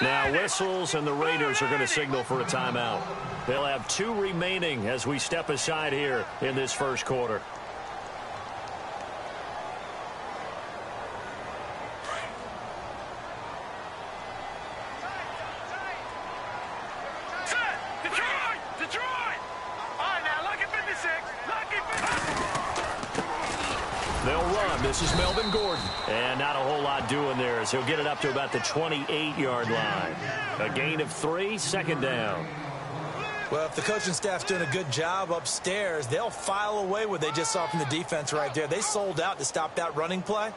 Now whistles, and the Raiders are going to signal for a timeout. They'll have 2 remaining as we step aside here in this first quarter. They'll run. This is Melvin Gordon. And not a whole lot doing there as he'll get it up to about the 28-yard line. A gain of 3, second down. Well, if the coaching staff's doing a good job upstairs, they'll file away what they just saw from the defense right there. They sold out to stop that running play.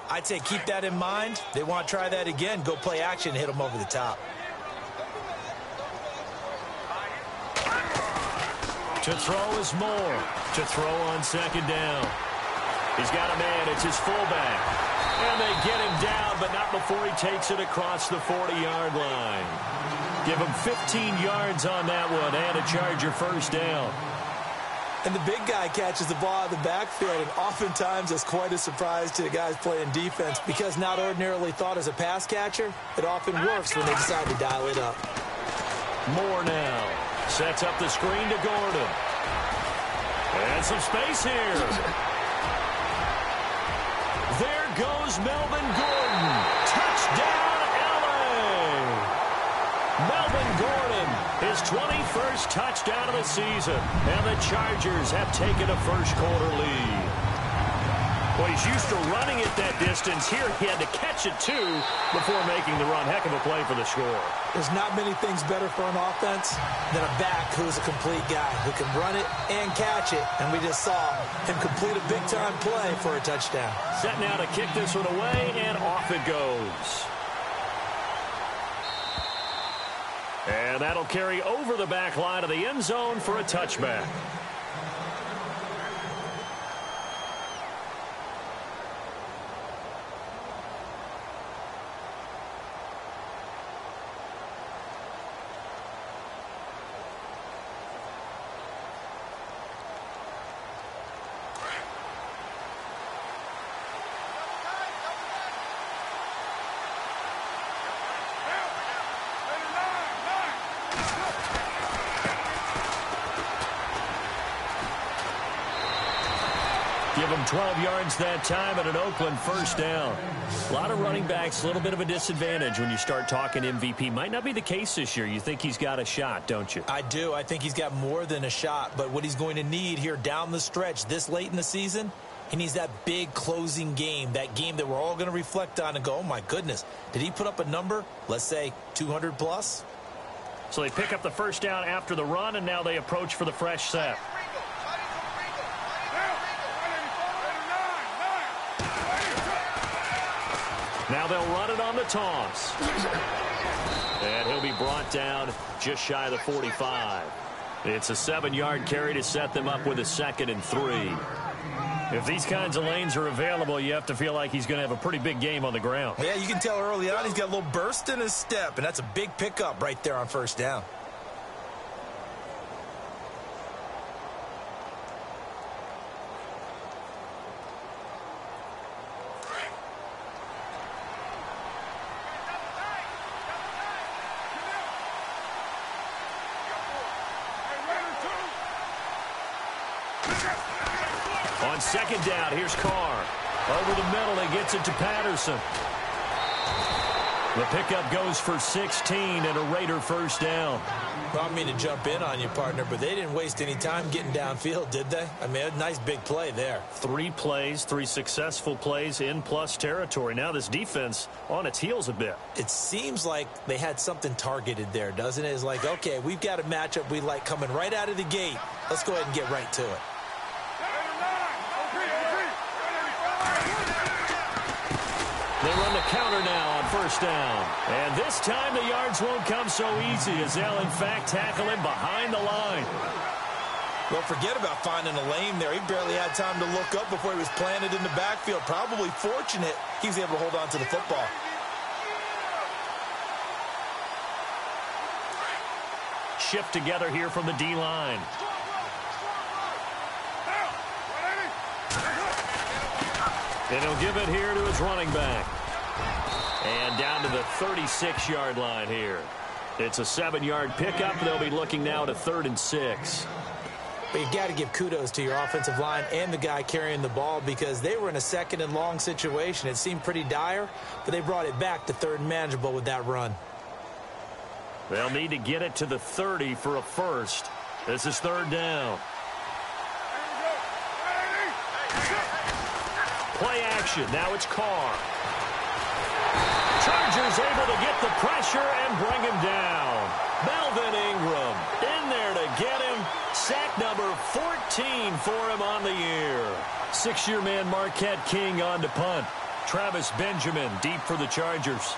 I'd say keep that in mind. They want to try that again. Go play action and hit them over the top. To throw is Moore. To throw on second down. He's got a man. It's his fullback. And they get him down, but not before he takes it across the 40-yard line. Give him 15 yards on that one and a Charger first down. And the big guy catches the ball out of the backfield, and oftentimes it's quite a surprise to the guys playing defense because not ordinarily thought as a pass catcher, it often works when they decide to dial it up. Moore now sets up the screen to Gordon. And some space here. There goes Melvin Gordon. Touchdown, LA. Melvin Gordon, his 21st touchdown of the season. And the Chargers have taken a first quarter lead. Well, he's used to running it that distance. Here he had to catch it, too, before making the run. Heck of a play for the score. There's not many things better for an offense than a back who's a complete guy who can run it and catch it. And we just saw him complete a big-time play for a touchdown. Set now to kick this one away, and off it goes. And that'll carry over the back line of the end zone for a touchback. Give them 12 yards that time at an Oakland first down. A lot of running backs, a little bit of a disadvantage when you start talking MVP. Might not be the case this year. You think he's got a shot, don't you? I do. I think he's got more than a shot. But what he's going to need here down the stretch this late in the season, he needs that big closing game, that game that we're all going to reflect on and go, oh, my goodness, did he put up a number, let's say 200 plus? So they pick up the first down after the run, and now they approach for the fresh set. Now they'll run it on the toss. And he'll be brought down just shy of the 45. It's a 7-yard carry to set them up with a 2nd and 3. If these kinds of lanes are available, you have to feel like he's going to have a pretty big game on the ground. Yeah, you can tell early on he's got a little burst in his step, and that's a big pickup right there on first down. On second down, here's Carr. Over the middle, he gets it to Patterson. The pickup goes for 16 and a Raider first down. Well, I don't mean to jump in on you, partner, but they didn't waste any time getting downfield, did they? I mean, a nice big play there. 3 plays, 3 successful plays in plus territory. Now this defense on its heels a bit. It seems like they had something targeted there, doesn't it? It's like, okay, we've got a matchup we like coming right out of the gate. Let's go ahead and get right to it. They run the counter now on first down. And this time the yards won't come so easy as they'll, in fact, tackle him behind the line. Well, forget about finding a lane there. He barely had time to look up before he was planted in the backfield. Probably fortunate he was able to hold on to the football. Shift together here from the D-line. And he'll give it here to his running back. And down to the 36-yard line here. It's a 7-yard pickup. They'll be looking now to 3rd and 6. But you've got to give kudos to your offensive line and the guy carrying the ball because they were in a 2nd and long situation. It seemed pretty dire, but they brought it back to 3rd and manageable with that run. They'll need to get it to the 30 for a first. This is 3rd down. Play action. Now it's Carr. Chargers able to get the pressure and bring him down. Melvin Ingram in there to get him. Sack number 14 for him on the year. 6-year man Marquette King on to punt. Travis Benjamin deep for the Chargers.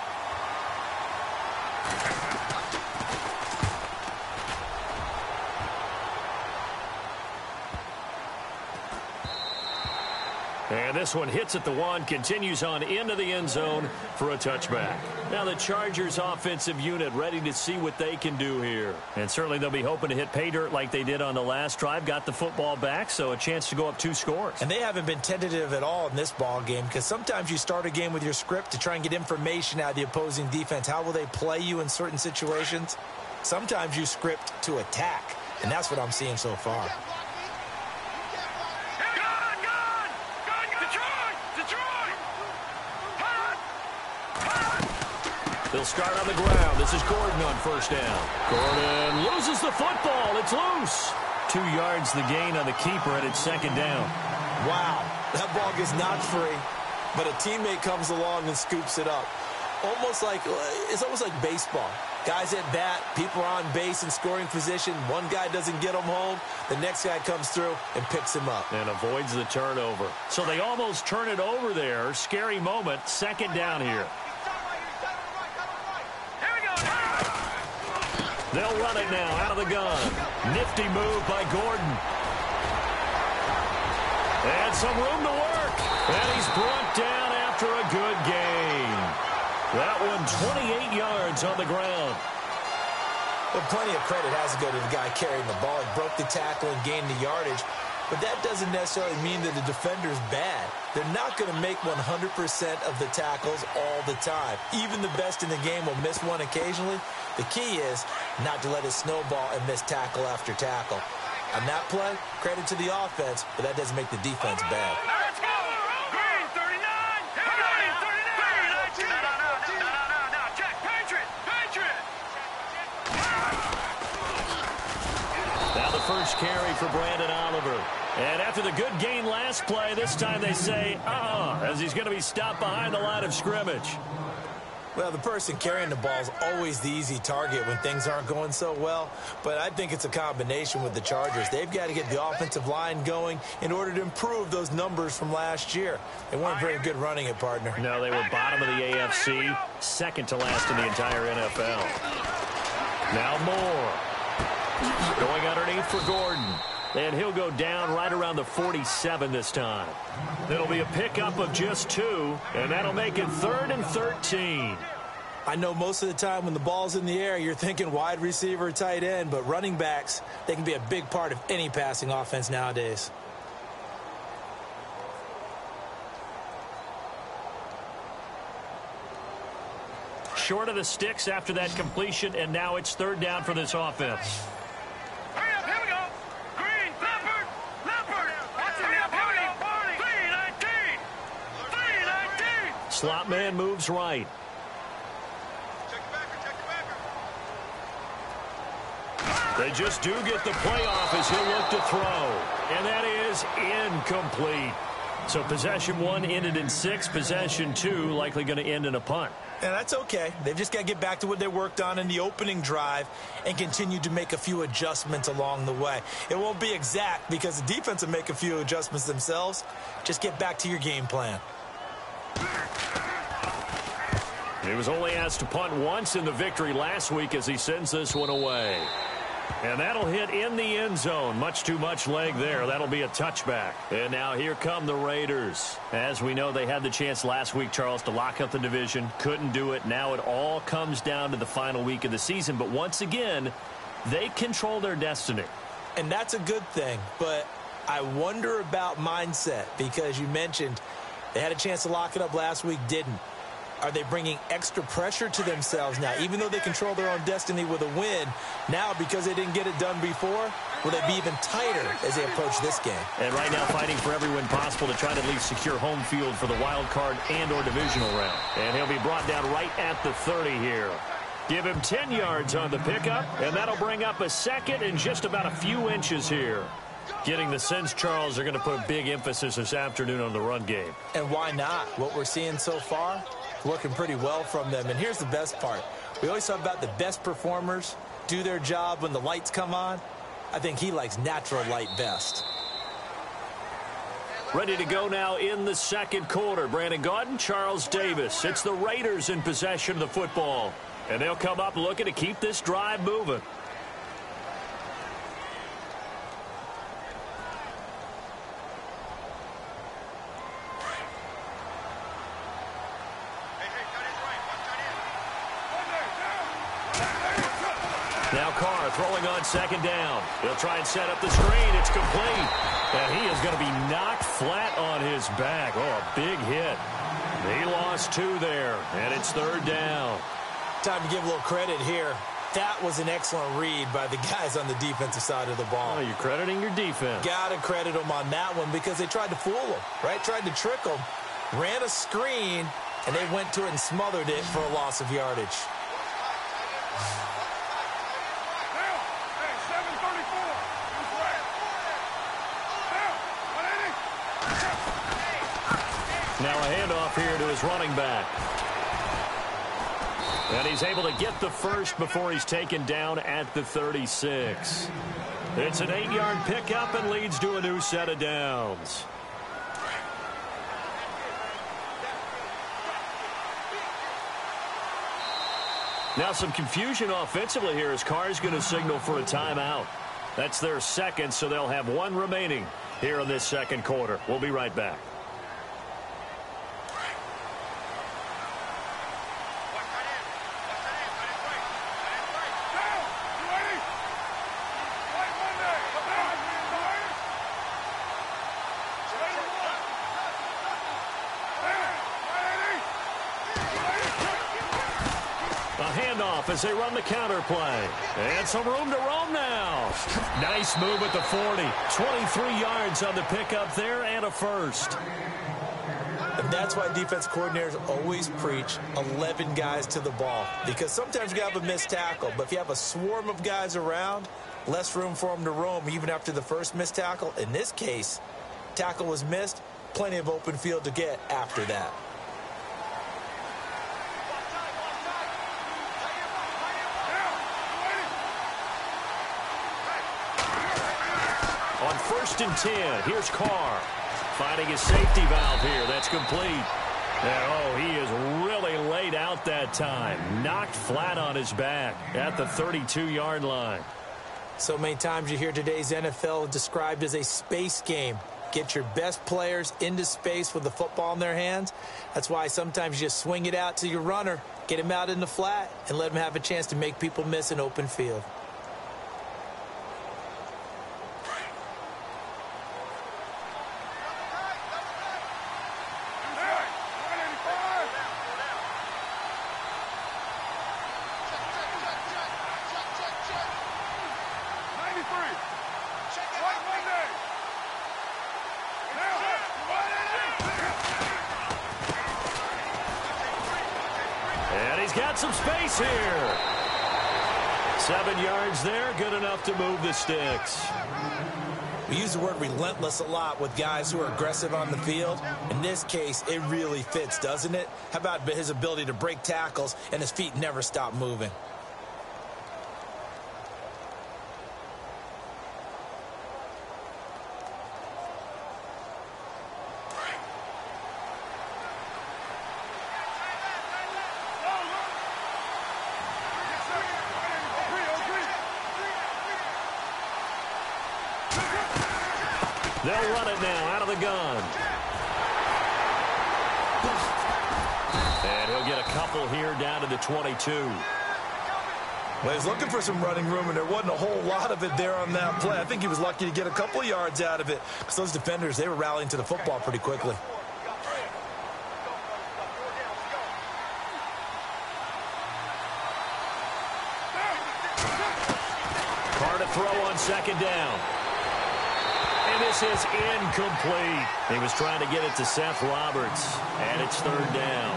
And this one hits at the 1, continues on into the end zone for a touchback. Now the Chargers offensive unit ready to see what they can do here. And certainly they'll be hoping to hit pay dirt like they did on the last drive. Got the football back, so a chance to go up 2 scores. And they haven't been tentative at all in this ball game because sometimes you start a game with your script to try and get information out of the opposing defense. How will they play you in certain situations? Sometimes you script to attack, and that's what I'm seeing so far. They'll start on the ground. This is Gordon on 1st down. Gordon loses the football. It's loose. 2 yards the gain on the keeper, and it's 2nd down. Wow, that ball gets knocked free, but a teammate comes along and scoops it up. It's almost like baseball. Guys at bat, people are on base in scoring position. One guy doesn't get him home. The next guy comes through and picks him up. And avoids the turnover. So they almost turn it over there. Scary moment. 2nd down here. They'll run it now out of the gun. Nifty move by Gordon. And some room to work. And he's brought down after a good gain. That one 28 yards on the ground. Well, plenty of credit has to go to the guy carrying the ball. He broke the tackle and gained the yardage. But that doesn't necessarily mean that the defender's bad. They're not going to make 100% of the tackles all the time. Even the best in the game will miss one occasionally. The key is not to let it snowball and miss tackle after tackle. On that play, credit to the offense, but that doesn't make the defense bad. Let's go! Green 39! Green 39! No, check! Patriot! Now the first carry for Brandon Oliver. And after the good gain last play, this time they say, as he's going to be stopped behind the line of scrimmage. Well, the person carrying the ball is always the easy target when things aren't going so well. But I think it's a combination with the Chargers. They've got to get the offensive line going in order to improve those numbers from last year. They weren't very good running it, partner. No, they were bottom of the AFC, 2nd to last in the entire NFL. Now Moore. Going underneath for Gordon. And he'll go down right around the 47 this time. It'll be a pickup of just 2, and that'll make it 3rd and 13. I know most of the time when the ball's in the air, you're thinking wide receiver, tight end, but running backs, they can be a big part of any passing offense nowadays. Short of the sticks after that completion, and now it's 3rd down for this offense. Hurry up, here we go! Green, Leopard! Hurry up, here we go! 319! Slot man moves right. They just do get the play off as he'll look to throw. And that is incomplete. So possession 1 ended in 6. Possession 2 likely going to end in a punt. And that's okay. They've just got to get back to what they worked on in the opening drive and continue to make a few adjustments along the way. It won't be exact because the defense will make a few adjustments themselves. Just get back to your game plan. He was only asked to punt once in the victory last week as he sends this one away. And that'll hit in the end zone. Much too much leg there. That'll be a touchback. And now here come the Raiders. As we know, they had the chance last week, Charles, to lock up the division. Couldn't do it. Now it all comes down to the final week of the season. But once again, they control their destiny. And that's a good thing. But I wonder about mindset because you mentioned they had a chance to lock it up last week, didn't. Are they bringing extra pressure to themselves now? Even though they control their own destiny with a win, now because they didn't get it done before, will they be even tighter as they approach this game? And right now fighting for every win possible to try to at least secure home field for the wild card and or divisional round. And he'll be brought down right at the 30 here. Give him 10 yards on the pickup, and that'll bring up a second and just about a few inches here. Getting the sense, Charles, they're going to put a big emphasis this afternoon on the run game. And why not? What we're seeing so far, working pretty well from them. And here's the best part. We always talk about the best performers do their job when the lights come on. I think he likes natural light best. Ready to go now in the second quarter. Brandon Gaudin, Charles Davis. It's the Raiders in possession of the football. And they'll come up looking to keep this drive moving. Now Carr throwing on second down. He'll try and set up the screen. It's complete. And he is going to be knocked flat on his back. Oh, a big hit. He lost 2 there, and it's third down. Time to give a little credit here. That was an excellent read by the guys on the defensive side of the ball. Oh, you're crediting your defense. Got to credit them on that one because they tried to fool them, right? Tried to trick them. Ran a screen, and they went to it and smothered it for a loss of yardage. Now a handoff here to his running back. And he's able to get the first before he's taken down at the 36. It's an 8-yard pickup and leads to a new set of downs. Now some confusion offensively here as Carr's going to signal for a timeout. That's their second, so they'll have 1 remaining here in this second quarter. We'll be right back. As they run the counter play. And some room to roam now. Nice move at the 40. 23 yards on the pickup there and a first. And that's why defense coordinators always preach 11 guys to the ball. Because sometimes you have a missed tackle. But if you have a swarm of guys around, less room for them to roam even after the first missed tackle. In this case, tackle was missed. Plenty of open field to get after that. On 1st and 10, here's Carr. Finding his safety valve here. That's complete. And, oh, he is really laid out that time. Knocked flat on his back at the 32-yard line. So many times you hear today's NFL described as a space game. Get your best players into space with the football in their hands. That's why sometimes you just swing it out to your runner, get him out in the flat, and let him have a chance to make people miss an open field. Got some space here. 7 yards there, good enough to move the sticks. We use the word relentless a lot with guys who are aggressive on the field. In this case, it really fits, doesn't it? How about his ability to break tackles and his feet never stop moving? They'll run it now out of the gun. And he'll get a couple here down to the 22. Well, he's looking for some running room, and there wasn't a whole lot of it there on that play. I think he was lucky to get a couple of yards out of it because those defenders, they were rallying to the football pretty quickly. throw on second down. And this is incomplete. He was trying to get it to Seth Roberts, and it's third down.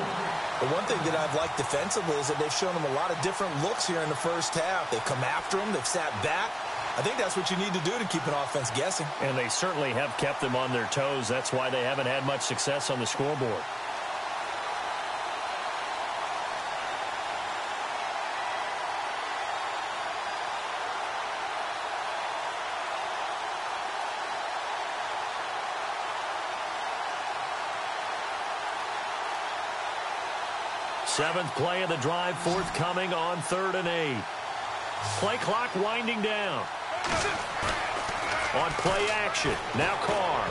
The one thing that I've liked defensively is that they've shown him a lot of different looks here in the first half. They've come after him. They've sat back. I think that's what you need to do to keep an offense guessing. And they certainly have kept them on their toes. That's why they haven't had much success on the scoreboard. Seventh play of the drive forthcoming on 3rd and 8. Play clock winding down. On play action. Now Carr.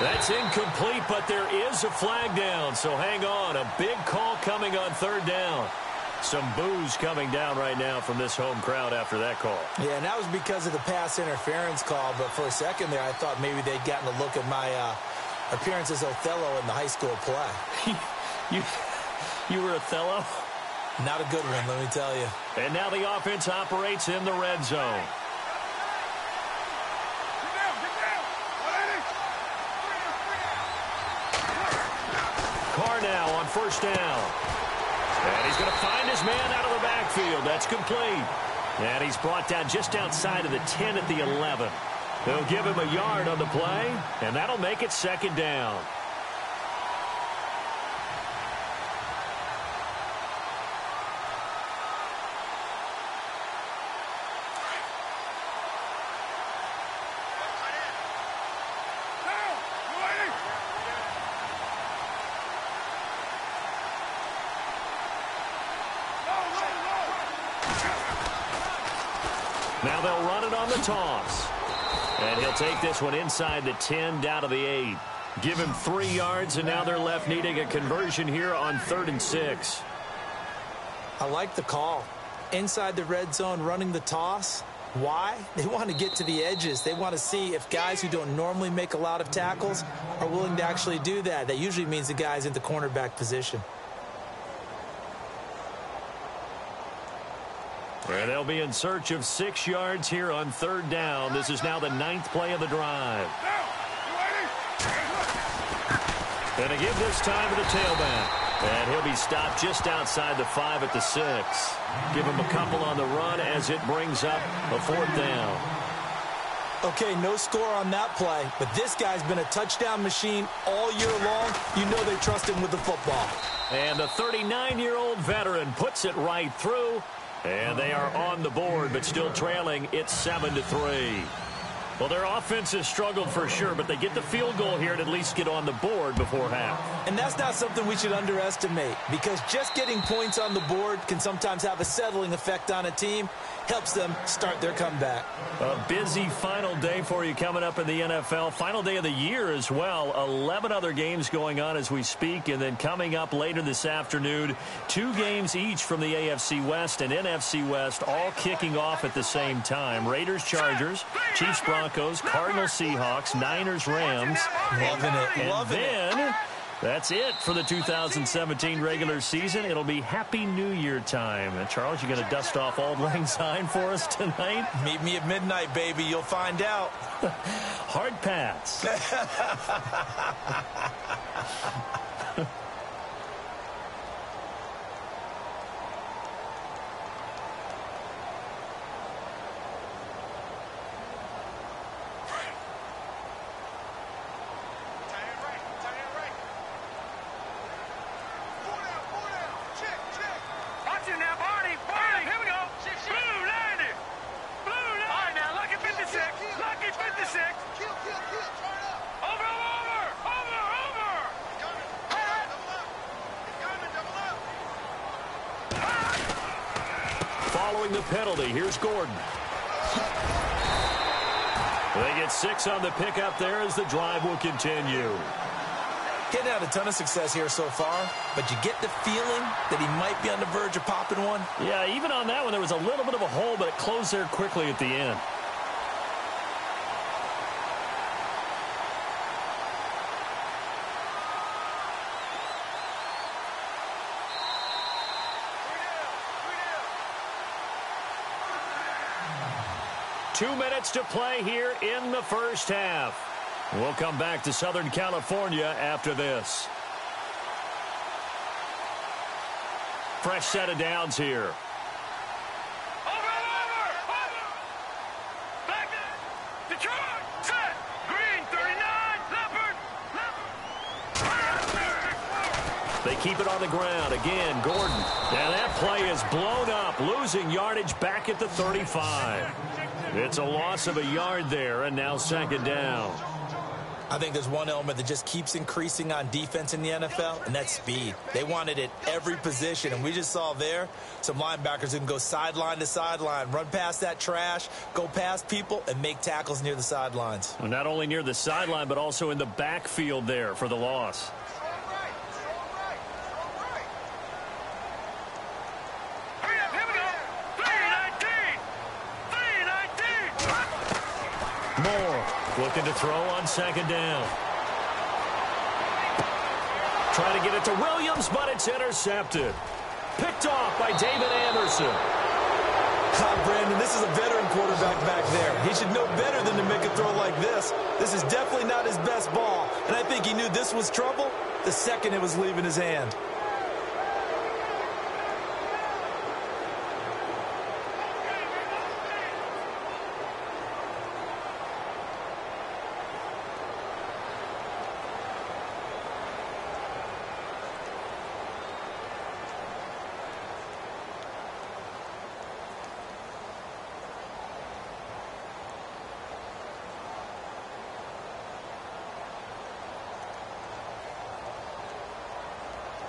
That's incomplete, but there is a flag down. So hang on. A big call coming on 3rd down. Some boos coming down right now from this home crowd after that call. Yeah, and that was because of the pass interference call. But for a second there, I thought maybe they'd gotten a look at my appearance as Othello in the high school play. You were Othello? Not a good one, let me tell you. And now the offense operates in the red zone. Carr now on 1st down. And he's going to find his man out of the backfield. That's complete. And he's brought down just outside of the 10 at the 11. They'll give him a yard on the play, and that'll make it 2nd down. Now they'll run it on the toss. And he'll take this one inside the 10 down to the 8. Give him 3 yards, and now they're left needing a conversion here on 3rd and 6. I like the call. Inside the red zone running the toss. Why? They want to get to the edges. They want to see if guys who don't normally make a lot of tackles are willing to actually do that. That usually means the guy's in the cornerback position. And they'll be in search of 6 yards here on 3rd down. This is now the 9th play of the drive. And to give this time to the tailback. And he'll be stopped just outside the 5 at the 6. Give him a couple on the run as it brings up a 4th down. Okay, no score on that play, but this guy's been a touchdown machine all year long. You know they trust him with the football. And the 39-year-old veteran puts it right through. And they are on the board, but still trailing. It's 7-3. Well, their offense has struggled for sure, but they get the field goal here and at least get on the board before half. And that's not something we should underestimate, because just getting points on the board can sometimes have a settling effect on a team. Helps them start their comeback. A busy final day for you coming up in the NFL. Final day of the year as well. 11 other games going on as we speak. And then coming up later this afternoon, 2 games each from the AFC West and NFC West, all kicking off at the same time. Raiders, Chargers, Chiefs, Broncos, Cardinals, Seahawks, Niners, Rams. Loving it. And then that's it for the 2017 regular season. It'll be Happy New Year time. Charles, you going to dust off Auld Lang Syne for us tonight? Meet me at midnight, baby. You'll find out. Hard pass. Following the penalty, here's Gordon. They get 6 on the pickup there as the drive will continue. Getting out a ton of success here so far, but you get the feeling that he might be on the verge of popping one. Yeah, even on that one, there was a little bit of a hole, but it closed there quickly at the end. 2 minutes to play here in the first half. We'll come back to Southern California after this. Fresh set of downs here. Back there. Detroit. Set. Green, 39. Leopard. They keep it on the ground. Again, Gordon. And that play is blown up, losing yardage back at the 35. It's a loss of a yard there, and now second down. I think there's one element that just keeps increasing on defense in the NFL, and that's speed. They want it at every position, and we just saw there some linebackers who can go sideline to sideline, run past that trash, go past people, and make tackles near the sidelines. Well, not only near the sideline, but also in the backfield there for the loss. Moore looking to throw on second down. Trying to get it to Williams, but it's intercepted. Picked off by David Anderson. Brandon, this is a veteran quarterback back there. He should know better than to make a throw like this. This is definitely not his best ball, and I think he knew this was trouble the second it was leaving his hand.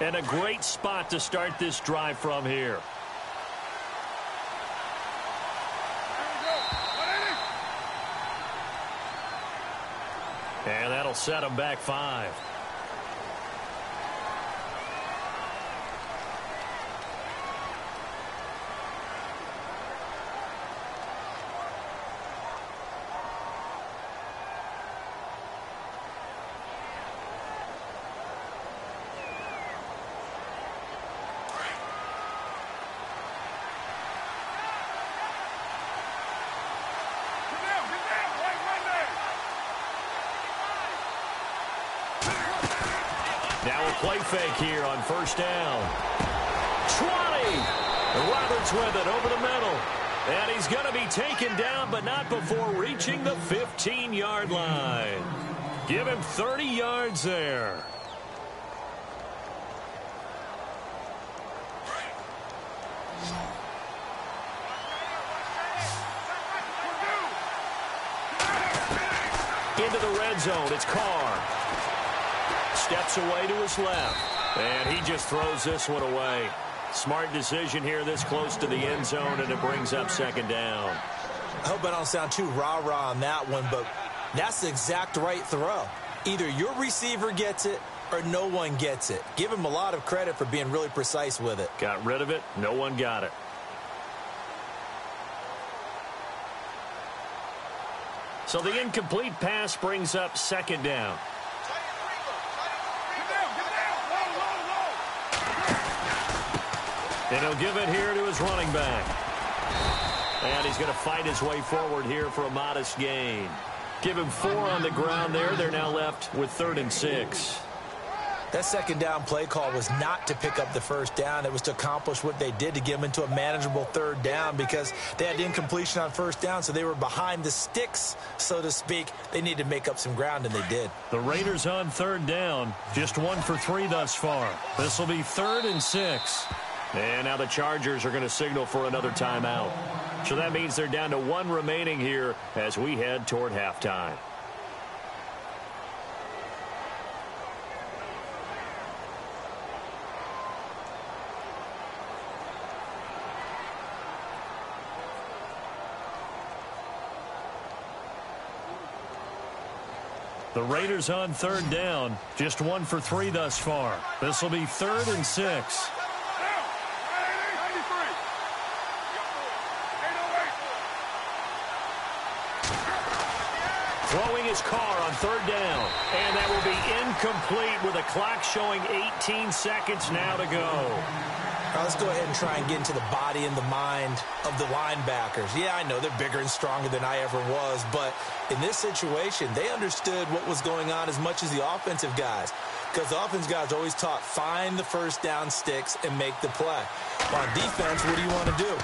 And a great spot to start this drive from here. And that'll set them back 5. Now a play fake here on first down. 20. And Roberts with it over the middle. And he's going to be taken down, but not before reaching the 15-yard line. Give him 30 yards there. Into the red zone. It's Carr. Steps away to his left. And he just throws this one away. Smart decision here this close to the end zone, and it brings up second down. I hope I don't sound too rah-rah on that one, but that's the exact right throw. Either your receiver gets it or no one gets it. Give him a lot of credit for being really precise with it. Got rid of it. No one got it. So the incomplete pass brings up second down. And he'll give it here to his running back. And he's going to fight his way forward here for a modest gain. Give him 4 on the ground there. They're now left with 3rd and 6. That second down play call was not to pick up the first down. It was to accomplish what they did, to get them into a manageable 3rd down, because they had incompletion on first down, so they were behind the sticks, so to speak. They needed to make up some ground, and they did. The Raiders on 3rd down, just 1 for 3 thus far. This will be 3rd and 6. And now the Chargers are going to signal for another timeout. So that means they're down to 1 remaining here as we head toward halftime. The Raiders on 3rd down, just 1 for 3 thus far. This will be 3rd and 6. Throwing his Carr on 3rd down. And that will be incomplete with a clock showing 18 seconds now to go. Now let's go ahead and try and get into the body and the mind of the linebackers. Yeah, I know they're bigger and stronger than I ever was, but in this situation, they understood what was going on as much as the offensive guys. Because the offensive guys always taught, find the first down sticks and make the play. On defense, what do you want to do?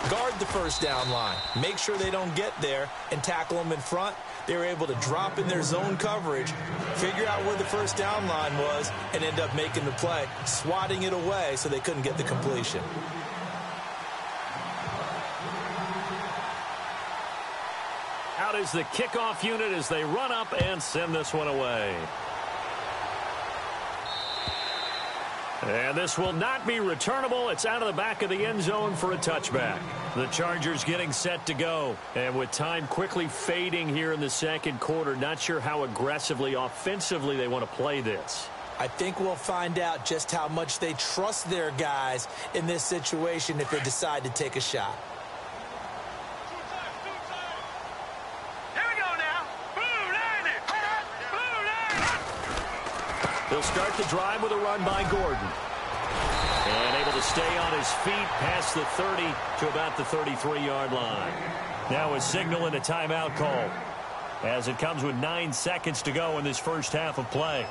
Guard the first down line. Make sure they don't get there and tackle them in front. They were able to drop in their zone coverage, figure out where the first down line was, and end up making the play, swatting it away so they couldn't get the completion. Out is the kickoff unit as they run up and send this one away. And this will not be returnable. It's out of the back of the end zone for a touchback. The Chargers getting set to go. And with time quickly fading here in the second quarter, not sure how aggressively, offensively they want to play this. I think we'll find out just how much they trust their guys in this situation if they decide to take a shot. Here we go now. Blue line it. Blue line. They'll start the drive with a run by Gordon. And able to stay on his feet past the 30 to about the 33-yard line. Now a signal and a timeout call as it comes with 9 seconds to go in this first half of play.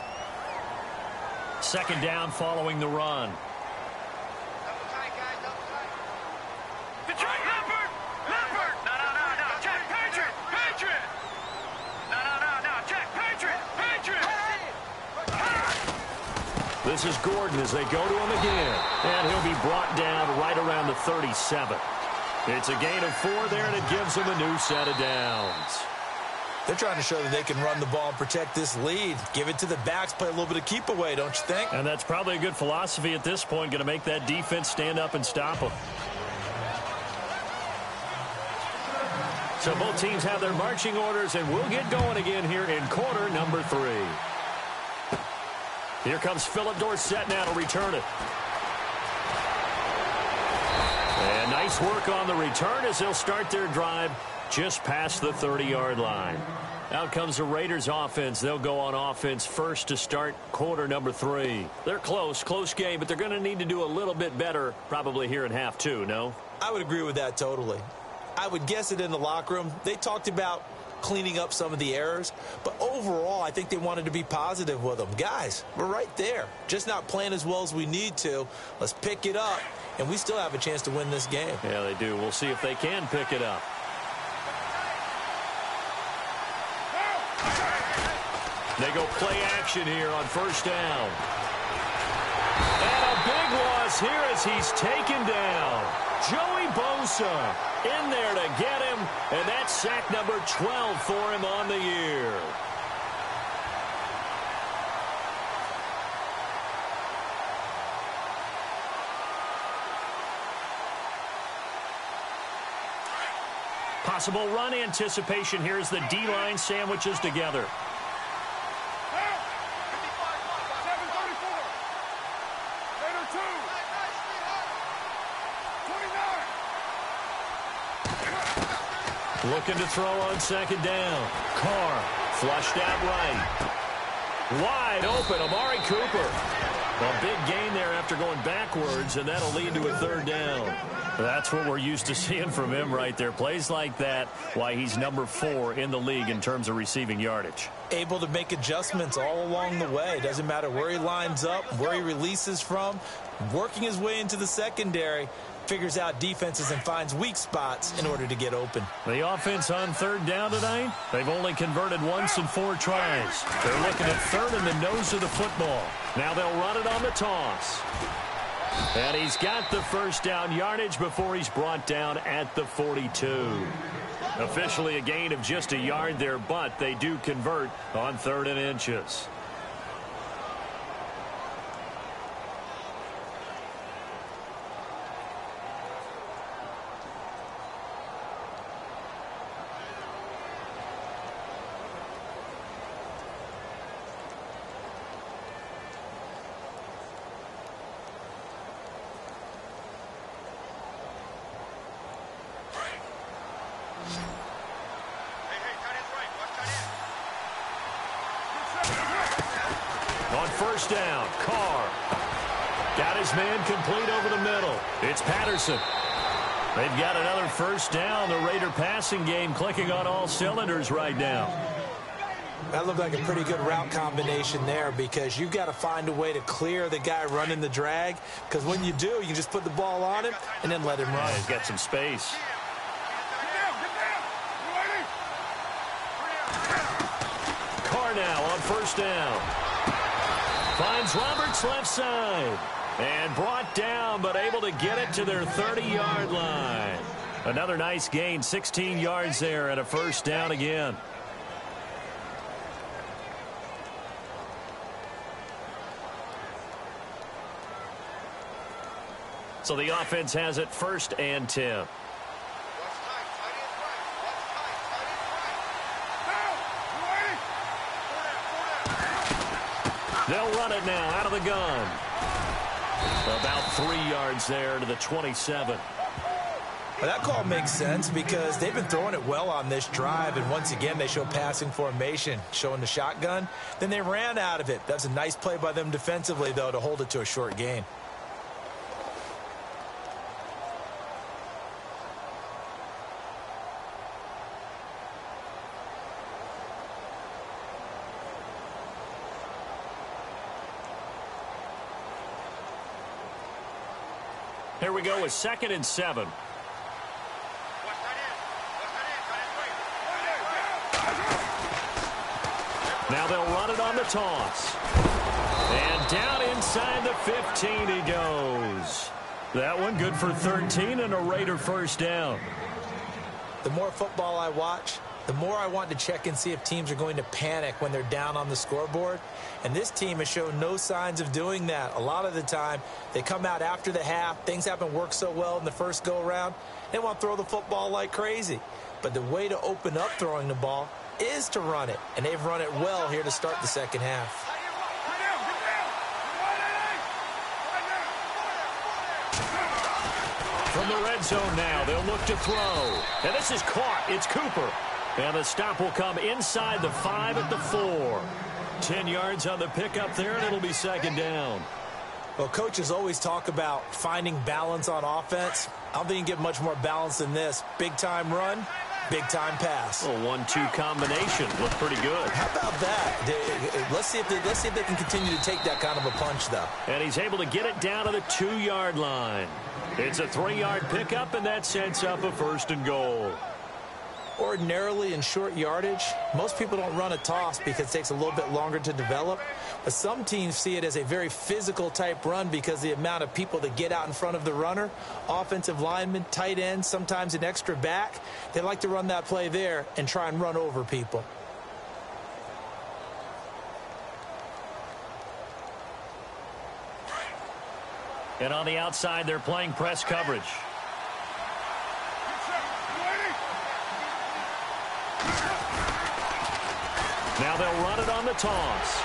Second down following the run. Double tight, guys. Double tight. Detroit, Leopard. Leopard. No. Check, Patriot. Patriot. No. Check, Patriot. Patriot. This is Gordon as they go to him again. And he'll be brought down right around the 37. It's a gain of 4 there, and it gives him a new set of downs. They're trying to show that they can run the ball and protect this lead. Give it to the backs, play a little bit of keep away, don't you think? And that's probably a good philosophy at this point, going to make that defense stand up and stop them. So both teams have their marching orders, and we'll get going again here in quarter number 3. Here comes Philip Dorsett now to return it. And nice work on the return as they'll start their drive just past the 30-yard line. Out comes the Raiders offense. They'll go on offense first to start quarter number 3. They're close game, but they're going to need to do a little bit better probably here in half 2, no? I would agree with that totally. I would guess it in the locker room. They talked about cleaning up some of the errors, but overall I think they wanted to be positive with them. Guys, we're right there, just not playing as well as we need to. Let's pick it up, and we still have a chance to win this game. Yeah, they do. We'll see if they can pick it up. They go play action here on first down. And a big loss here as he's taken down. Joey Bosa in there to get him, and that's sack number 12 for him on the year. Possible run anticipation here as the D-line sandwiches together. 29. Looking to throw on second down. Carr flushed out right. Wide open, Amari Cooper. A big gain there after going backwards, and that'll lead to a third down. That's what we're used to seeing from him right there. Plays like that, why he's number 4 in the league in terms of receiving yardage. Able to make adjustments all along the way. Doesn't matter where he lines up, where he releases from. Working his way into the secondary, figures out defenses and finds weak spots in order to get open. The offense on third down tonight, they've only converted once in 4 tries. They're looking at third in the nose of the football. Now they'll run it on the toss. And he's got the first down yardage before he's brought down at the 42. Officially a gain of just a yard there, but they do convert on 3rd and inches. On first down, Carr. Got his man complete over the middle. It's Patterson. They've got another first down. The Raider passing game clicking on all cylinders right now. That looked like a pretty good route combination there because you've got to find a way to clear the guy running the drag, because when you do, you can just put the ball on him and then let him run. Yeah, he's got some space. Carr now on first down. Finds Roberts left side. And brought down, but able to get it to their 30-yard line. Another nice gain, 16 yards there, and a first down again. So the offense has it first and 10. They'll run it now out of the gun. About 3 yards there to the 27. Well, that call makes sense because they've been throwing it well on this drive, and once again they show passing formation, showing the shotgun. Then they ran out of it. That's a nice play by them defensively, though, to hold it to a short gain. Here we go with 2nd and 7. Now they'll run it on the toss. And down inside the 15 he goes. That one good for 13 and a Raider first down. The more football I watch, the more I want to check and see if teams are going to panic when they're down on the scoreboard. And this team has shown no signs of doing that. A lot of the time, they come out after the half. Things haven't worked so well in the first go-around. They want to throw the football like crazy. But the way to open up throwing the ball is to run it. And they've run it well here to start the second half. From the red zone now, they'll look to throw. And this is caught. It's Cooper. And the stop will come inside the 5 at the 4. 10 yards on the pickup there, and it'll be second down. Well, coaches always talk about finding balance on offense. I don't think you can get much more balance than this. Big-time run, big-time pass. A 1-2 combination. Looked pretty good. How about that? Let's see if they can continue to take that kind of a punch, though. And he's able to get it down to the 2-yard line. It's a 3-yard pickup, and that sets up a 1st and goal. Ordinarily in short yardage, most people don't run a toss because it takes a little bit longer to develop. But some teams see it as a very physical type run because the amount of people that get out in front of the runner, offensive linemen, tight ends, sometimes an extra back, they like to run that play there and try and run over people. And on the outside, they're playing press coverage. Now they'll run it on the toss.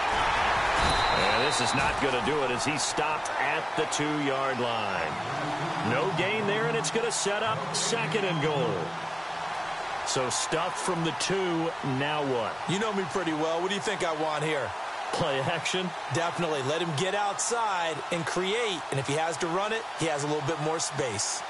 And this is not going to do it as he stopped at the 2-yard line. No gain there, and it's going to set up 2nd and goal. So stuffed from the 2, now what? You know me pretty well. What do you think I want here? Play action? Definitely. Let him get outside and create. And if he has to run it, he has a little bit more space.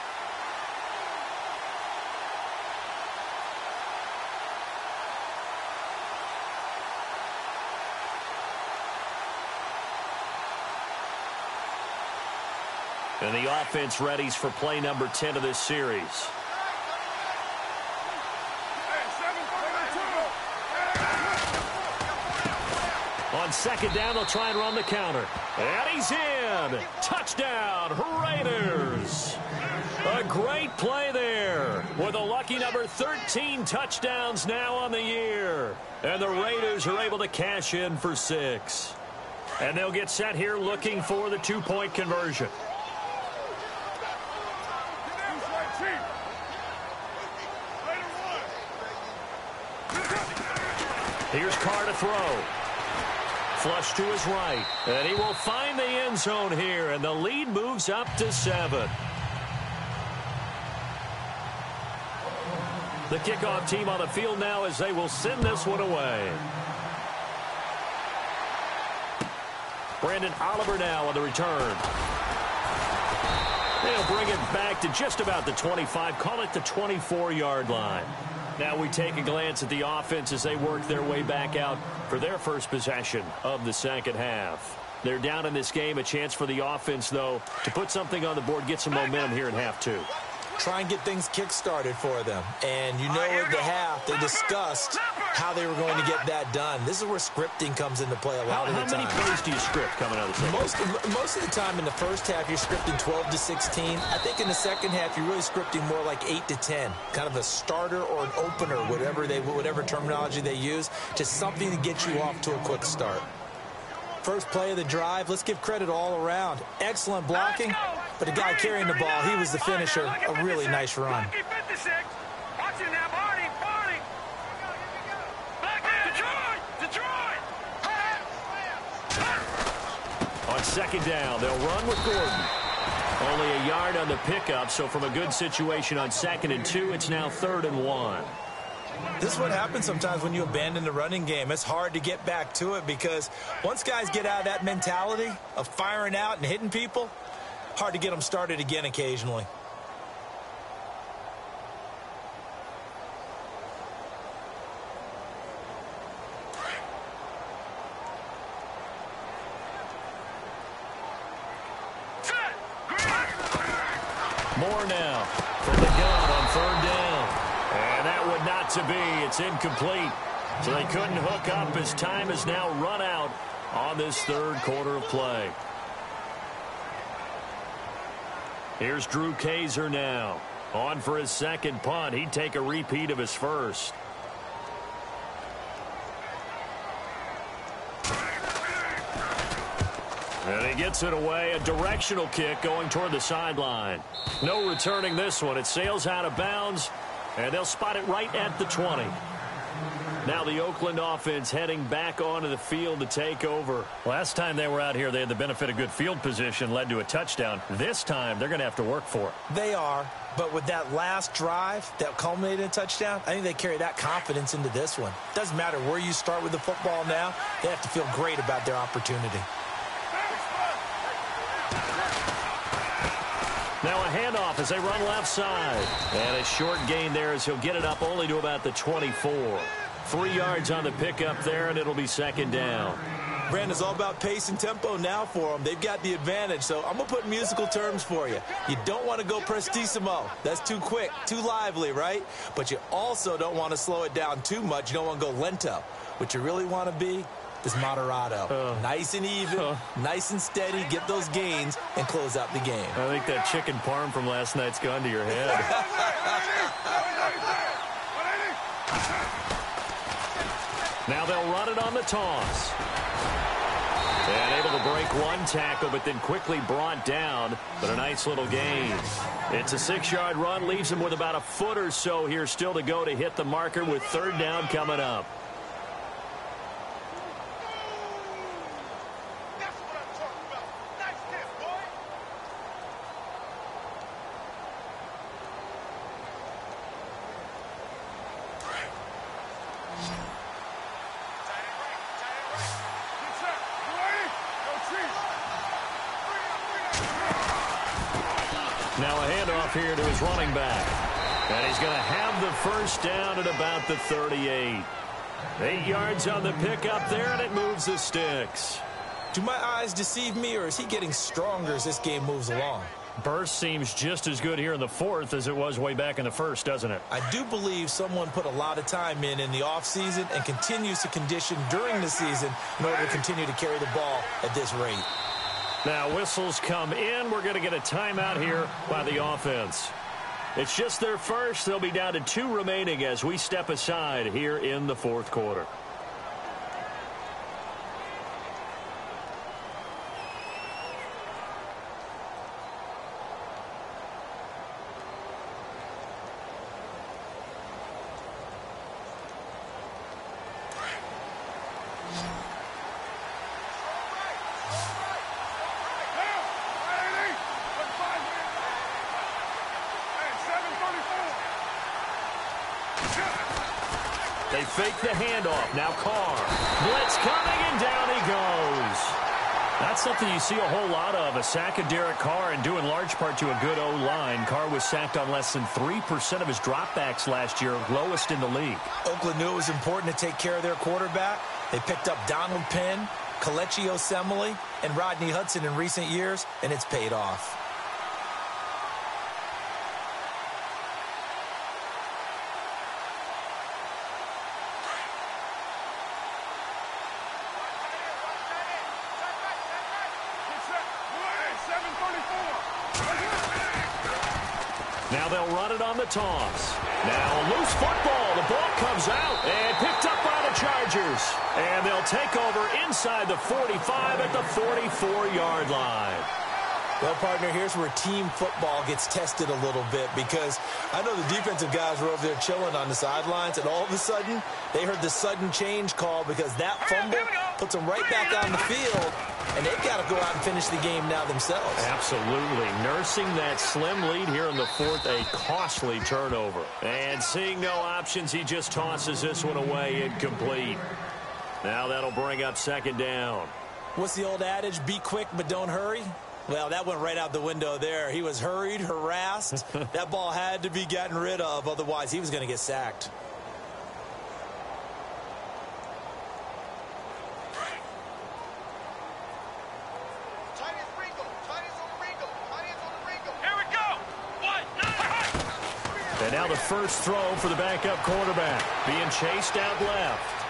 And the offense readies for play number 10 of this series. On 2nd down, they'll try and run the counter. And he's in. Touchdown, Raiders. A great play there with a lucky number 13 touchdowns now on the year. And the Raiders are able to cash in for 6. And they'll get set here looking for the 2-point conversion. Here's Carr to throw. Flush to his right. And he will find the end zone here. And the lead moves up to 7. The kickoff team on the field now as they will send this one away. Brandon Oliver now on the return. They'll bring it back to just about the 25, call it the 24-yard line. Now we take a glance at the offense as they work their way back out for their first possession of the second half. They're down in this game. A chance for the offense, though, to put something on the board, get some momentum here in half two. Try and get things kick-started for them. And you know at the half, they discussed how they were going to get that done. This is where scripting comes into play a lot of the time. How many plays do you script coming out of the second? Most of the time in the first half, you're scripting 12 to 16. I think in the second half, you're really scripting more like 8 to 10. Kind of a starter or an opener, whatever terminology they use. Just something to get you off to a quick start. First play of the drive, let's give credit all around. Excellent blocking, but the guy carrying the ball, he was the finisher. A really nice run. On second down, they'll run with Gordon. Only a yard on the pickup, so from a good situation on 2nd and 2, it's now 3rd and 1. This is what happens sometimes when you abandon the running game. It's hard to get back to it because once guys get out of that mentality of firing out and hitting people, hard to get them started again occasionally. More now from the gun on 3rd down. And that would not to be. It's incomplete. So they couldn't hook up as time has now run out on this third quarter of play. Here's Drew Kaiser now. On for his second punt. He'd take a repeat of his first. And he gets it away. A directional kick going toward the sideline. No returning this one. It sails out of bounds. And they'll spot it right at the 20. Now the Oakland offense heading back onto the field to take over. Last time they were out here, they had the benefit of good field position, led to a touchdown. This time, they're going to have to work for it. They are, but with that last drive that culminated in a touchdown, I think they carry that confidence into this one. Doesn't matter where you start with the football now, they have to feel great about their opportunity. Now a handoff as they run left side. And a short gain there as he'll get it up only to about the 24. 3 yards on the pickup there, and it'll be 2nd down. Brandon's all about pace and tempo now for them. They've got the advantage, so I'm going to put musical terms for you. You don't want to go prestissimo. That's too quick, too lively, right? But you also don't want to slow it down too much. You don't want to go lento. What you really want to be is moderato. Nice and even, nice and steady, get those gains, and close out the game. I think that chicken parm from last night's gone to your head. Now they'll run it on the toss. And able to break one tackle, but then quickly brought down. But a nice little gain. It's a 6-yard run, leaves him with about a foot or so here still to go to hit the marker with 3rd down coming up. Now a handoff here to his running back. And he's going to have the first down at about the 38. 8 yards on the pickup there, and it moves the sticks. Do my eyes deceive me, or is he getting stronger as this game moves along? Burst seems just as good here in the 4th as it was way back in the 1st, doesn't it? I do believe someone put a lot of time in the offseason and continues to condition during the season in order to continue to carry the ball at this rate. Now whistles come in. We're going to get a timeout here by the offense. It's just their first. They'll be down to 2 remaining as we step aside here in the 4th quarter. They fake the handoff. Now Carr. Blitz coming, and down he goes. That's something you see a whole lot of, a sack of Derek Carr, and due in large part to a good O-line. Carr was sacked on less than 3% of his dropbacks last year, lowest in the league. Oakland knew it was important to take care of their quarterback. They picked up Donald Penn, Kelechi Osemele, and Rodney Hudson in recent years, and it's paid off. Now they'll run it on the toss. Now loose football. The ball comes out and picked up by the Chargers. And they'll take over inside the 45 at the 44-yard line. Well, partner, here's where team football gets tested a little bit, because I know the defensive guys were over there chilling on the sidelines, and all of a sudden they heard the sudden change call because that fumble puts them right back on the field, and they've got to go out and finish the game now themselves. Absolutely. Nursing that slim lead here in the fourth, a costly turnover. And seeing no options, he just tosses this one away incomplete. Now that'll bring up second down. What's the old adage? Be quick, but don't hurry. Well, that went right out the window there. He was hurried, harassed. That ball had to be gotten rid of, otherwise he was going to get sacked. And now the first throw for the backup quarterback, being chased out left.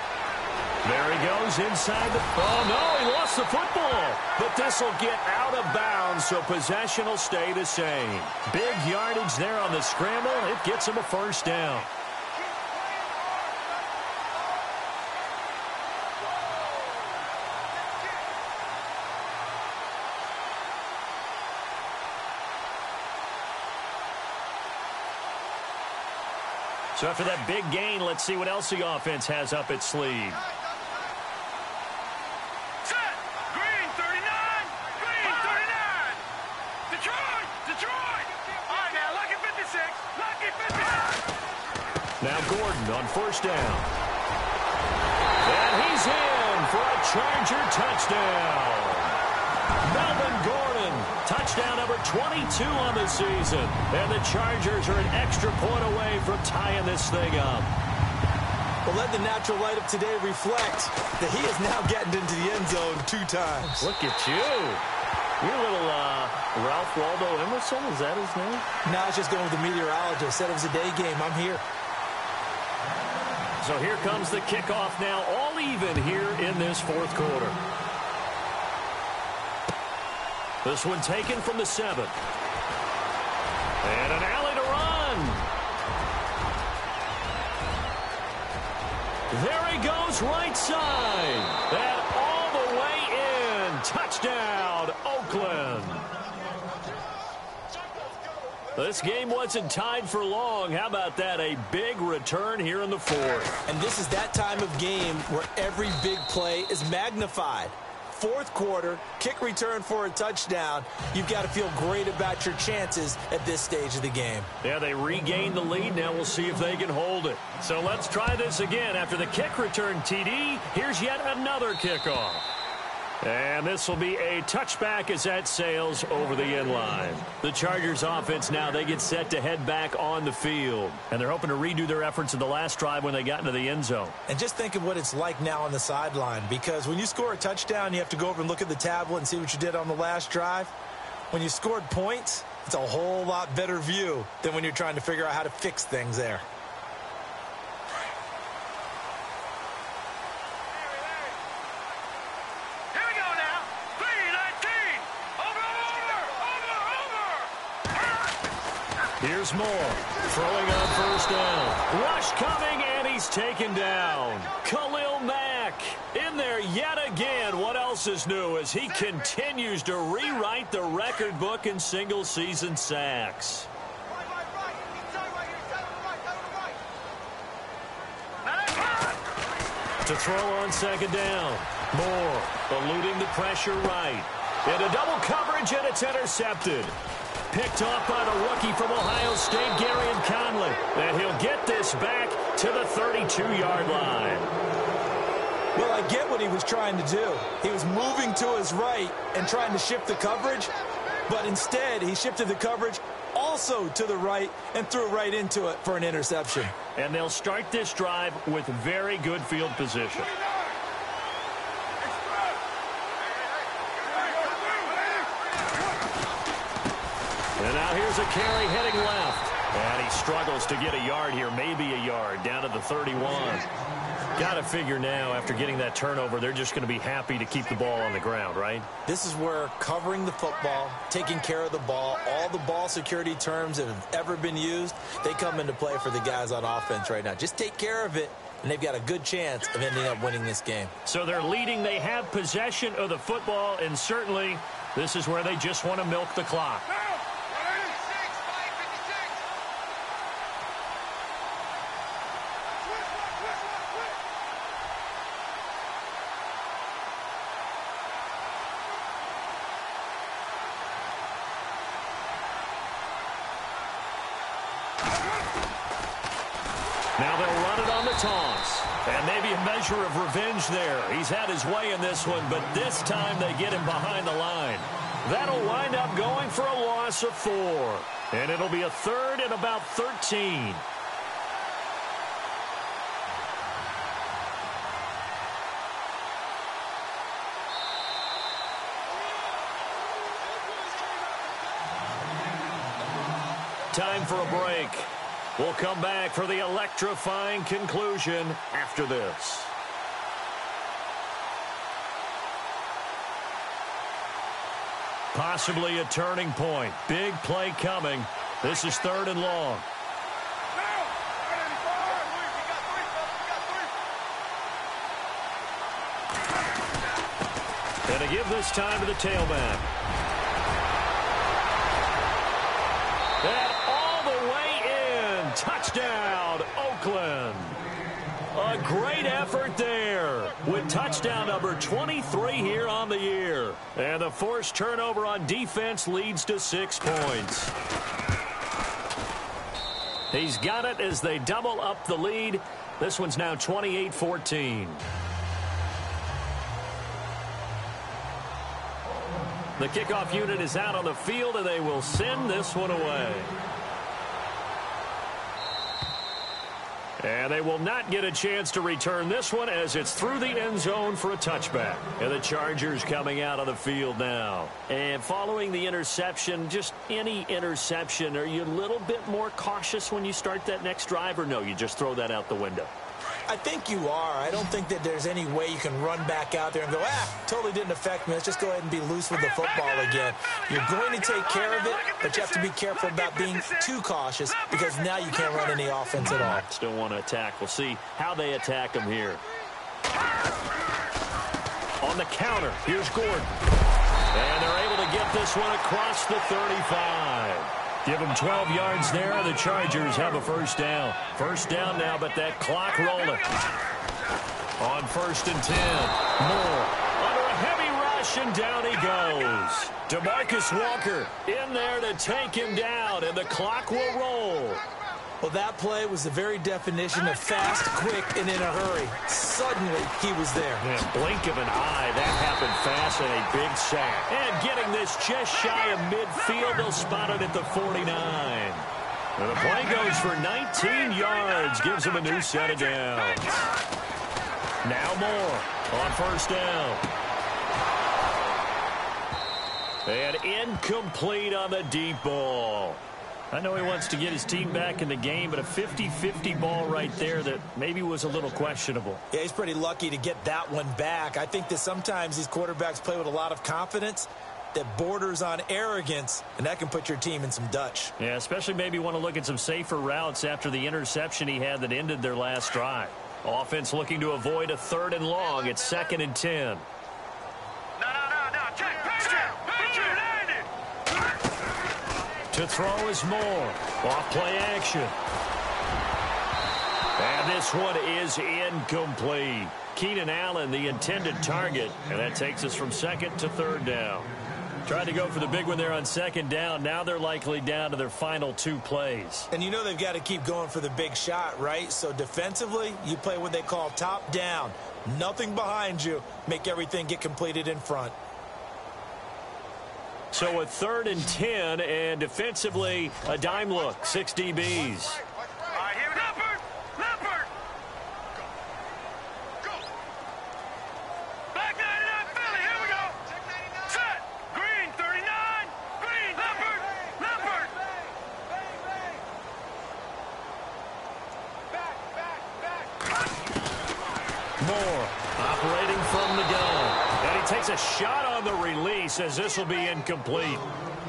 There he goes inside the... Oh, no, he lost the football. But this will get out of bounds, so possession will stay the same. Big yardage there on the scramble. It gets him a first down. So after that big gain, let's see what else the offense has up its sleeve. Now Gordon on first down. And he's in for a Charger touchdown. Melvin Gordon, touchdown number 22 on the season. And the Chargers are an extra point away from tying this thing up. Well, let the natural light of today reflect that he is now getting into the end zone 2 times. Look at you. You're a little Ralph Waldo Emerson, is that his name? No, I was just going with the meteorologist. Said it was a day game. I'm here. So here comes the kickoff now, all even here in this fourth quarter. This one taken from the 7. And an alley to run. There he goes, right side. And all the way in. Touchdown, Oakland. This game wasn't tied for long. How about that? A big return here in the fourth. And this is that time of game where every big play is magnified. Fourth quarter, kick return for a touchdown. You've got to feel great about your chances at this stage of the game. Yeah, they regained the lead. Now we'll see if they can hold it. So let's try this again. After the kick return TD, here's yet another kickoff. And this will be a touchback as that sails over the end line. The Chargers offense now, they get set to head back on the field. And they're hoping to redo their efforts in the last drive when they got into the end zone. And just think of what it's like now on the sideline, because when you score a touchdown, you have to go over and look at the tablet and see what you did on the last drive. When you scored points, it's a whole lot better view than when you're trying to figure out how to fix things there. Here's Moore, throwing on first down. Rush coming, and he's taken down. Khalil Mack in there yet again. What else is new as he continues to rewrite the record book in single-season sacks. To throw on second down. Moore eluding the pressure right. Into double coverage, and it's intercepted. Picked off by the rookie from Ohio State, Garyon Conley. And he'll get this back to the 32-yard line. Well, I get what he was trying to do. He was moving to his right and trying to shift the coverage, but instead he shifted the coverage also to the right and threw right into it for an interception. And they'll start this drive with very good field position. And now here's a carry heading left. And he struggles to get a yard here, maybe a yard, down to the 31. Got to figure now, after getting that turnover, they're just going to be happy to keep the ball on the ground, right? This is where covering the football, taking care of the ball, all the ball security terms that have ever been used, they come into play for the guys on offense right now. Just take care of it, and they've got a good chance of ending up winning this game. So they're leading. They have possession of the football, and certainly this is where they just want to milk the clock. Now they'll run it on the toss. And maybe a measure of revenge there. He's had his way in this one, but this time they get him behind the line. That'll wind up going for a loss of 4. And it'll be a third and about 13. Time for a break. We'll come back for the electrifying conclusion after this. Possibly a turning point. Big play coming. This is 3rd and long. And to give this time to the tailback. And all the way in. Touchdown, Oakland. A great effort there with touchdown number 23 here on the year. And the forced turnover on defense leads to 6 points. He's got it as they double up the lead. This one's now 28-14. The kickoff unit is out on the field, and they will send this one away. And they will not get a chance to return this one as it's through the end zone for a touchback. And the Chargers coming out on the field now. And following the interception, just any interception, are you a little bit more cautious when you start that next drive, or no, you just throw that out the window? I think you are. I don't think that there's any way you can run back out there and go, totally didn't affect me. Let's just go ahead and be loose with the football again. You're going to take care of it, but you have to be careful about being too cautious because now you can't run any offense at all. Still want to attack. We'll see how they attack them here. On the counter, here's Gordon. And they're able to get this one across the 35. Give them 12 yards there. The Chargers have a first down. First down now, but that clock rolling. On 1st and 10. Moore under a heavy rush, and down he goes. DeMarcus Walker in there to take him down, and the clock will roll. Well, that play was the very definition of fast, quick, and in a hurry. Suddenly, he was there. Yeah, blink of an eye. That happened fast, and a big sack. And getting this just shy of midfield, they'll spot it at the 49. And the play goes for 19 yards, gives him a new set of downs. Now Moore on first down. And incomplete on the deep ball. I know he wants to get his team back in the game, but a 50-50 ball right there that maybe was a little questionable. Yeah, he's pretty lucky to get that one back. I think that sometimes these quarterbacks play with a lot of confidence that borders on arrogance, and that can put your team in some Dutch. Yeah, especially maybe want to look at some safer routes after the interception he had that ended their last drive. Offense looking to avoid a 3rd and long. It's 2nd and 10. To throw is Moore. Off play action. And this one is incomplete. Keenan Allen, the intended target. And that takes us from 2nd to 3rd down. Tried to go for the big one there on second down. Now they're likely down to their final 2 plays. And you know they've got to keep going for the big shot, right? So defensively, you play what they call top down. Nothing behind you. Make everything get completed in front. So a 3rd and 10, and defensively, a dime look. 6 DBs. Moore operating from the gun. And he takes a shot on the release as this will be incomplete.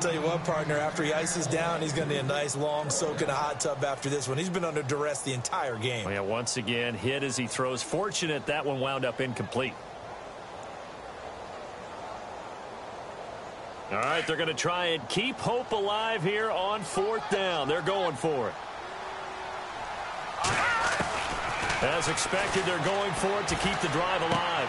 Tell you what, partner, after he ices down, he's going to need a nice long soak in a hot tub after this one. He's been under duress the entire game. Yeah, once again, hit as he throws. Fortunate that one wound up incomplete. All right, they're going to try and keep hope alive here on 4th down. They're going for it. As expected, they're going for it to keep the drive alive.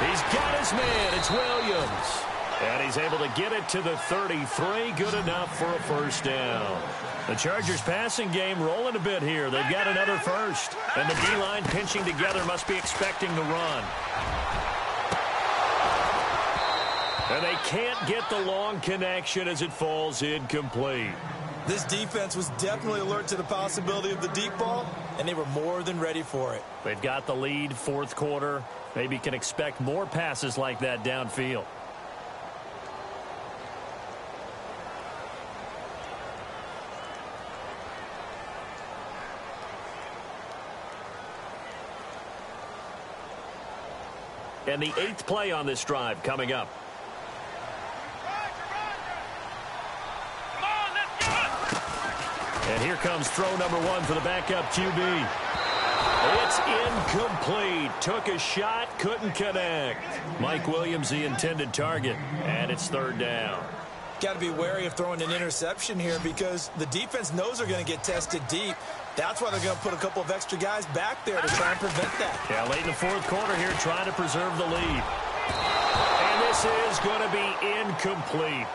He's got his man. It's Williams. And he's able to get it to the 33. Good enough for a 1st down. The Chargers passing game rolling a bit here. They've got another first. And the D-line pinching together, must be expecting the run. And they can't get the long connection as it falls incomplete. This defense was definitely alert to the possibility of the deep ball, and they were more than ready for it. They've got the lead, 4th quarter. Maybe can expect more passes like that downfield. And the 8th play on this drive coming up. And here comes throw number 1 for the backup QB. It's incomplete. Took a shot, couldn't connect. Mike Williams, the intended target. And it's 3rd down. Got to be wary of throwing an interception here because the defense knows they're going to get tested deep. That's why they're going to put a couple of extra guys back there to try and prevent that. Yeah, late in the 4th quarter here, trying to preserve the lead. And this is going to be incomplete.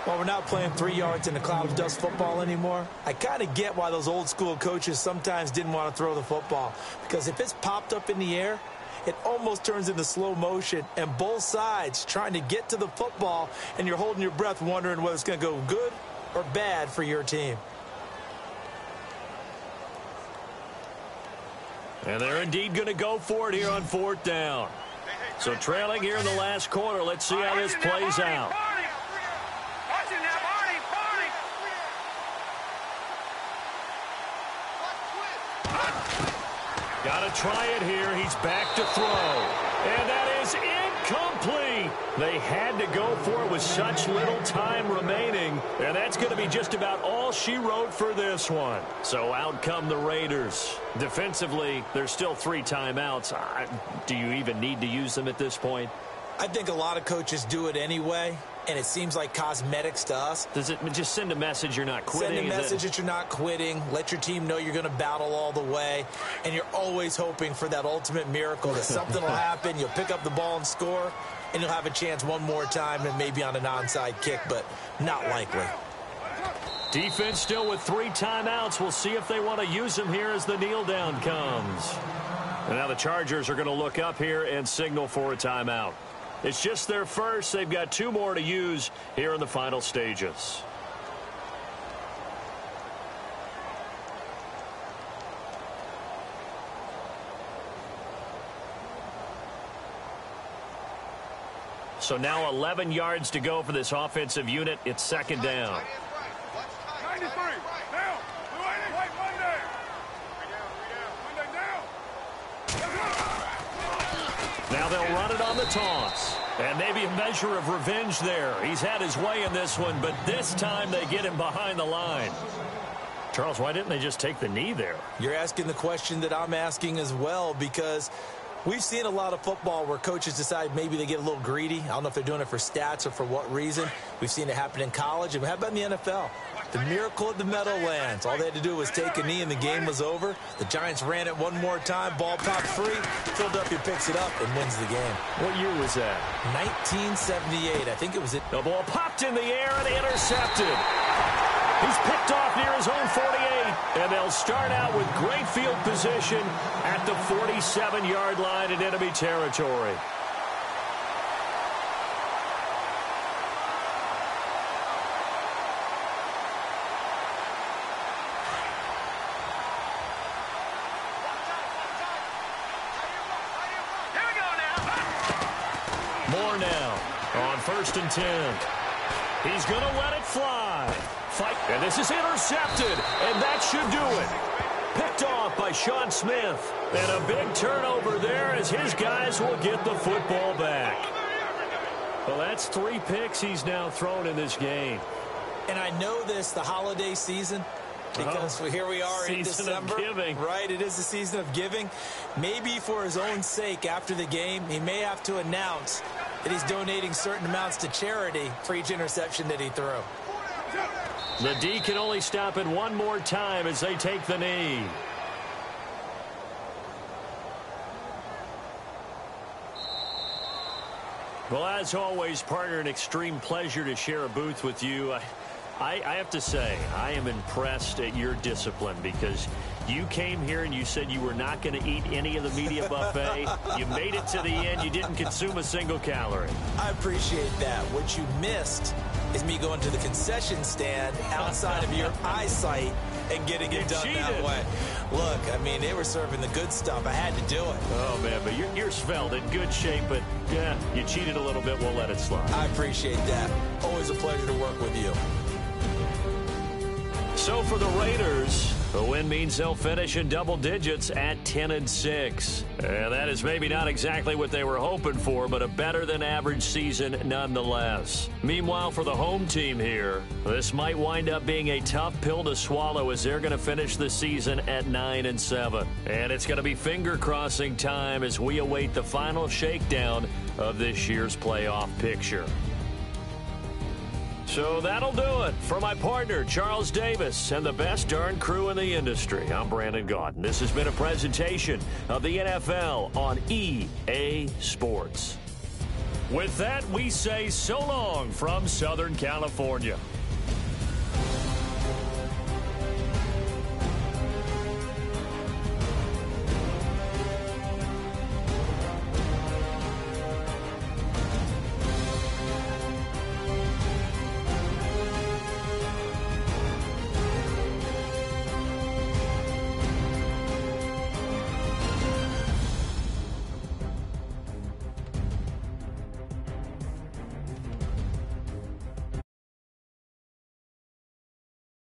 While we're not playing 3 yards in a cloud of dust football anymore, I kind of get why those old school coaches sometimes didn't want to throw the football. Because if it's popped up in the air, it almost turns into slow motion, and both sides trying to get to the football, and you're holding your breath wondering whether it's going to go good or bad for your team. And they're indeed going to go for it here on 4th down. So trailing here in the last quarter, let's see how this plays out. Got to try it here. He's back to throw. And that is incomplete. They had to go for it with such little time remaining. And that's going to be just about all she wrote for this one. So out come the Raiders. Defensively, there's still 3 timeouts. Do you even need to use them at this point? I think a lot of coaches do it anyway, and it seems like cosmetics to us. Does it just send a message you're not quitting? Send a message that you're not quitting. Let your team know you're going to battle all the way, and you're always hoping for that ultimate miracle that something will happen, you'll pick up the ball and score, and you'll have a chance one more time and maybe on an onside kick, but not likely. Defense still with 3 timeouts. We'll see if they want to use them here as the kneel down comes. And now the Chargers are going to look up here and signal for a timeout. It's just their first. They've got 2 more to use here in the final stages. So now 11 yards to go for this offensive unit. It's 2nd down. 93. Now. Wait, Monday. Now they'll run it on the toss. And maybe a measure of revenge there. He's had his way in this one, but this time they get him behind the line. Charles, why didn't they just take the knee there? You're asking the question that I'm asking as well, because We've seen a lot of football where coaches decide maybe they get a little greedy. I don't know if they're doing it for stats or for what reason. We've seen it happen in college, and how about in the NFL? The miracle of the Meadowlands. All they had to do was take a knee, and the game was over. The Giants ran it one more time. Ball popped free. Philadelphia picks it up and wins the game. What year was that? 1978. I think it was it. The ball popped in the air and intercepted. He's picked off near his own 48, and they'll start out with great field position at the 47-yard line in enemy territory. More now on 1st and 10. He's going to let it fly. And this is intercepted, and that should do it. Picked off by Sean Smith. And a big turnover there as his guys will get the football back. Well, that's 3 picks he's now thrown in this game. And I know this, the holiday season, because here we are in December. Season of giving. Right, it is the season of giving. Maybe for his own sake after the game, he may have to announce that he's donating certain amounts to charity for each interception that he threw. The D can only stop it one more time as they take the knee. Well, as always, partner, an extreme pleasure to share a booth with you. I have to say, I am impressed at your discipline because you came here and you said you were not going to eat any of the media buffet. You made it to the end. You didn't consume a single calorie. I appreciate that. What you missed is me going to the concession stand outside of your eyesight and getting it done that way. Look, I mean, they were serving the good stuff. I had to do it. Oh, man, but you're svelte, in good shape, but, yeah, you cheated a little bit. We'll let it slide. I appreciate that. Always a pleasure to work with you. So for the Raiders, the win means they'll finish in double digits at 10-6. And that is maybe not exactly what they were hoping for, but a better than average season nonetheless. Meanwhile, for the home team here, this might wind up being a tough pill to swallow as they're going to finish the season at 9-7. And it's going to be finger-crossing time as we await the final shakedown of this year's playoff picture. So that'll do it. For my partner, Charles Davis, and the best darn crew in the industry, I'm Brandon Gaudin. This has been a presentation of the NFL on EA Sports. With that, we say so long from Southern California.